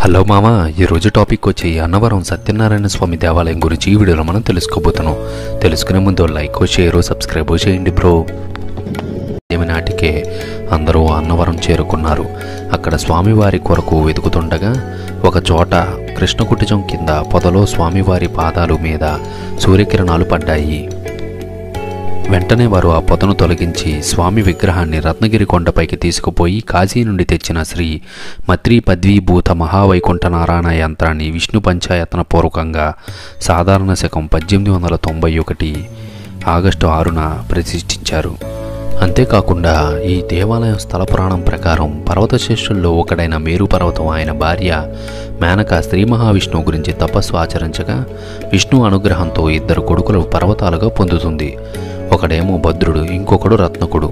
Hello మామ, ఈరోజు topic వచ్చి అన్నవరం సత్యనారాయణ స్వామి దేవాలయం గురించి ఈ వీడియోలో మనం తెలుసుకోబోతున్నాం. తెలుసుకునే ముందు లైక్ షేర్ సబ్స్క్రైబ్ చేయండి బ్రో. నాటికే అందరూ అన్నవరం చేరుకున్నారు. అక్కడ స్వామివారి కొరకు వెతుకుతుండగా ఒక చోట కృష్ణకుటిజం కింద పొదలో స్వామివారి పాదాలు మీద సూర్యకిరణాలు పడ్డాయి. వెంటనే వారు ఆ పొదను తొలగించి స్వామి విగ్రహాన్ని రత్నగిరి కొండపైకి తీసుకుపోయి కాశీ నుండి తెచ్చిన శ్రీ మత్రీ పద్వీభూత మహావైకుంఠ నారాయణ యంత్రాన్ని విష్ణు పంచాయతన పూర్వకంగా సాధారణ శకం 1891 ఆగస్టు 6న ప్రతిష్ఠించారు. అంతేకాకుండా ఈ దేవాలయం స్థల పురాణం ప్రకారం పర్వతశ్రేష్ఠుల్లో ఒకడైన మేరు పర్వతం ఆయన భార్య మేనక శ్రీ మహావిష్ణువు గురించి తపస్సు ఆచరించగా విష్ణు అనుగ్రహంతో 2 కొడుకులు పర్వతాలుగా పొందుతుంది. ఒకడేమో భద్రుడు, ఇంకొకడు రత్నకుడు.